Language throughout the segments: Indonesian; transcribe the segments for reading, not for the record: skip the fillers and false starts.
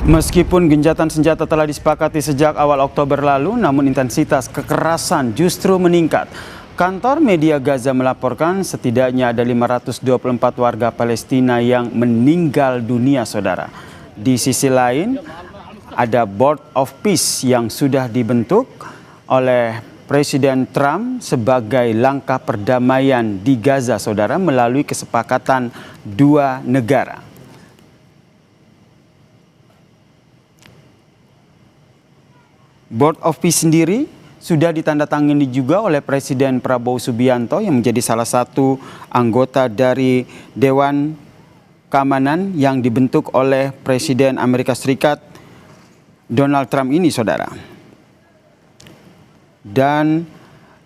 Meskipun gencatan senjata telah disepakati sejak awal Oktober lalu, namun intensitas kekerasan justru meningkat. Kantor media Gaza melaporkan setidaknya ada 524 warga Palestina yang meninggal dunia, saudara. Di sisi lain, ada Board of Peace yang sudah dibentuk oleh Presiden Trump sebagai langkah perdamaian di Gaza, saudara, melalui kesepakatan dua negara. Board of Peace sendiri sudah ditandatangani juga oleh Presiden Prabowo Subianto yang menjadi salah satu anggota dari Dewan Keamanan yang dibentuk oleh Presiden Amerika Serikat Donald Trump ini, saudara. Dan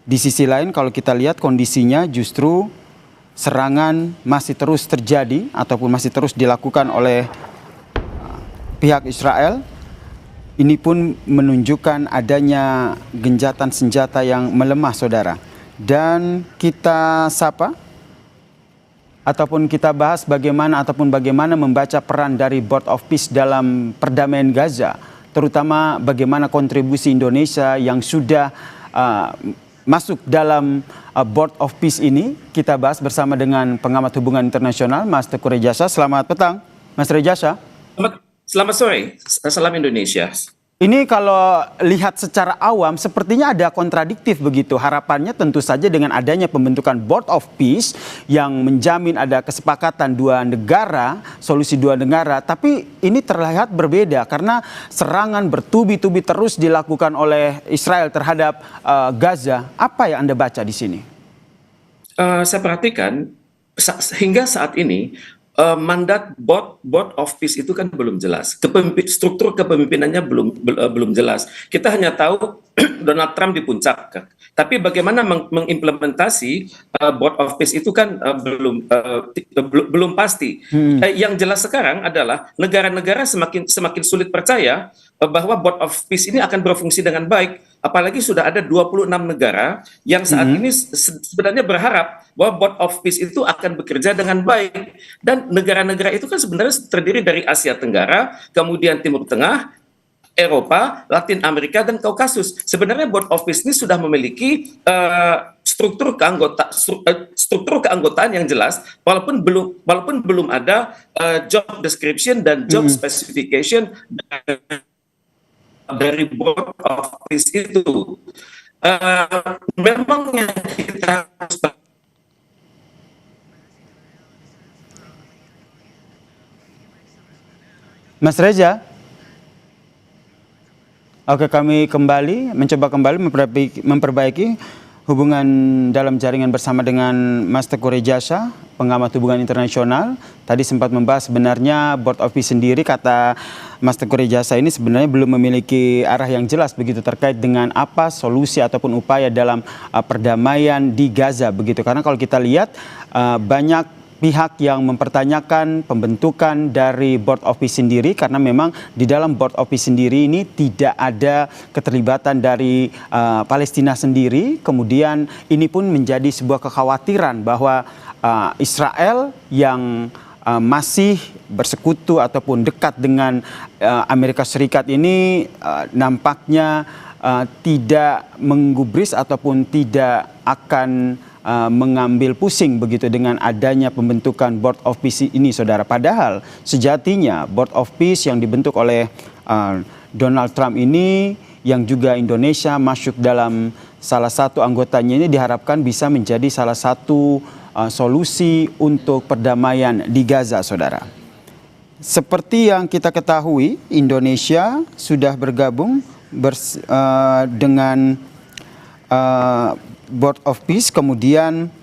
di sisi lain kalau kita lihat kondisinya justru serangan masih terus terjadi ataupun masih terus dilakukan oleh pihak Israel. Ini pun menunjukkan adanya gencatan senjata yang melemah, saudara. Dan kita sapa ataupun kita bahas bagaimana membaca peran dari Board of Peace dalam perdamaian Gaza, terutama bagaimana kontribusi Indonesia yang sudah masuk dalam Board of Peace ini. Kita bahas bersama dengan pengamat hubungan internasional Mas Teguh Rejasa. Selamat petang, Mas Rejasa. Selamat sore, salam Indonesia. Ini kalau lihat secara awam sepertinya ada kontradiktif begitu. Harapannya tentu saja dengan adanya pembentukan Board of Peace yang menjamin ada kesepakatan dua negara, solusi dua negara. Tapi ini terlihat berbeda karena serangan bertubi-tubi terus dilakukan oleh Israel terhadap Gaza. Apa yang Anda baca di sini? Saya perhatikan hingga saat ini mandat Board of Peace itu kan belum jelas. Struktur kepemimpinannya belum jelas. Kita hanya tahu Donald Trump di puncak. Tapi bagaimana mengimplementasi Board of Peace itu kan belum pasti. Yang jelas sekarang adalah negara-negara semakin sulit percaya bahwa Board of Peace ini akan berfungsi dengan baik. Apalagi sudah ada 26 negara yang saat ini sebenarnya berharap bahwa Board of Peace itu akan bekerja dengan baik. Dan negara-negara itu kan sebenarnya terdiri dari Asia Tenggara, kemudian Timur Tengah, Eropa, Latin Amerika, dan Kaukasus. Sebenarnya Board of Peace ini sudah memiliki struktur keanggotaan yang jelas, walaupun belum ada job description dan job specification dari Board of Peace itu. Memang yang kita harus Mas Reza, oke, kami mencoba kembali memperbaiki hubungan dalam jaringan bersama dengan Mas Teguh Rejasa, pengamat hubungan internasional. Tadi sempat membahas sebenarnya Board of Peace sendiri, kata Mas Teguh Rejasa ini sebenarnya belum memiliki arah yang jelas begitu terkait dengan apa solusi ataupun upaya dalam perdamaian di Gaza begitu. Karena kalau kita lihat banyak pihak yang mempertanyakan pembentukan dari Board of Peace sendiri karena memang di dalam Board of Peace sendiri ini tidak ada keterlibatan dari Palestina sendiri. Kemudian ini pun menjadi sebuah kekhawatiran bahwa Israel yang masih bersekutu ataupun dekat dengan Amerika Serikat ini nampaknya tidak menggubris ataupun tidak akan mengambil pusing begitu dengan adanya pembentukan Board of Peace ini, saudara. Padahal sejatinya Board of Peace yang dibentuk oleh Donald Trump ini yang juga Indonesia masuk dalam salah satu anggotanya ini diharapkan bisa menjadi salah satu solusi untuk perdamaian di Gaza, saudara. Seperti yang kita ketahui, Indonesia sudah bergabung dengan Board of Peace, kemudian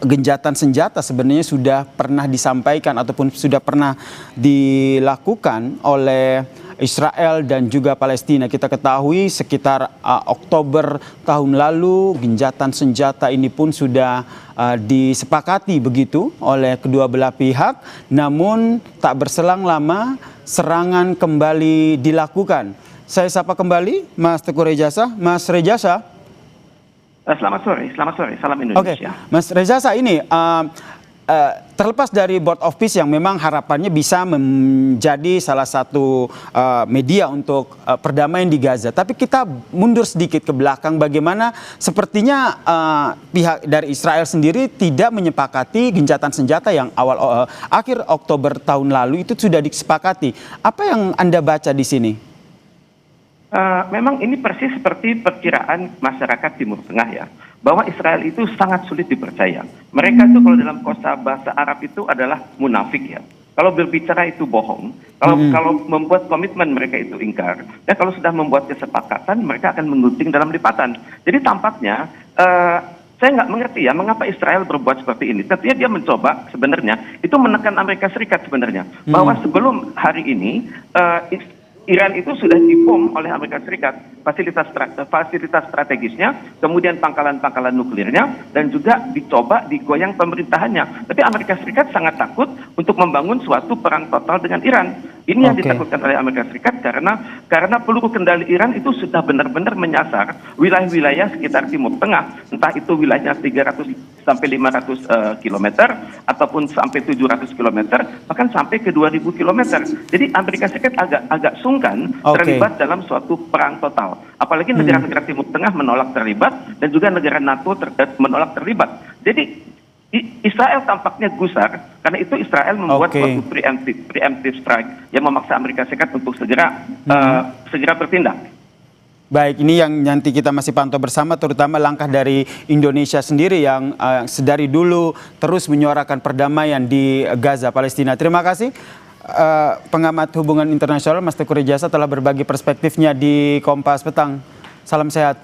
gencatan senjata sebenarnya sudah pernah disampaikan ataupun sudah pernah dilakukan oleh Israel dan juga Palestina. Kita ketahui sekitar Oktober tahun lalu gencatan senjata ini pun sudah disepakati begitu oleh kedua belah pihak. Namun tak berselang lama serangan kembali dilakukan. Saya sapa kembali Mas Teguh Rejasa. Mas Rejasa. Selamat sore, salam Indonesia. Oke, Mas Rejasa, ini terlepas dari Board of Peace yang memang harapannya bisa menjadi salah satu media untuk perdamaian di Gaza, tapi kita mundur sedikit ke belakang, bagaimana sepertinya pihak dari Israel sendiri tidak menyepakati gencatan senjata yang akhir Oktober tahun lalu itu sudah disepakati. Apa yang Anda baca di sini? Memang ini persis seperti perkiraan masyarakat Timur Tengah ya, bahwa Israel itu sangat sulit dipercaya. Mereka itu kalau dalam kosa bahasa Arab itu adalah munafik ya. Kalau berbicara itu bohong, kalau membuat komitmen mereka itu ingkar, dan kalau sudah membuat kesepakatan mereka akan menggunting dalam lipatan. Jadi tampaknya saya nggak mengerti ya mengapa Israel berbuat seperti ini. Tentunya dia mencoba sebenarnya itu menekan Amerika Serikat sebenarnya, bahwa sebelum hari ini Iran itu sudah dibom oleh Amerika Serikat, fasilitas strategisnya, kemudian pangkalan-pangkalan nuklirnya, dan juga dicoba digoyang pemerintahannya. Tapi Amerika Serikat sangat takut untuk membangun suatu perang total dengan Iran. Ini yang ditakutkan oleh Amerika Serikat karena peluru kendali Iran itu sudah benar-benar menyasar wilayah-wilayah sekitar Timur Tengah, entah itu wilayahnya 300 sampai 500 km ataupun sampai 700 km, bahkan sampai ke 2000 km. Jadi Amerika Serikat agak sungkan terlibat dalam suatu perang total. Apalagi negara-negara Timur Tengah menolak terlibat dan juga negara NATO menolak terlibat. Jadi Israel tampaknya gusar karena itu Israel membuat suatu preemptive strike yang memaksa Amerika Serikat untuk segera bertindak. Baik, ini yang nanti kita masih pantau bersama, terutama langkah dari Indonesia sendiri yang sedari dulu terus menyuarakan perdamaian di Gaza, Palestina. Terima kasih pengamat hubungan internasional Mas Teguh Rejasa telah berbagi perspektifnya di Kompas Petang. Salam sehat.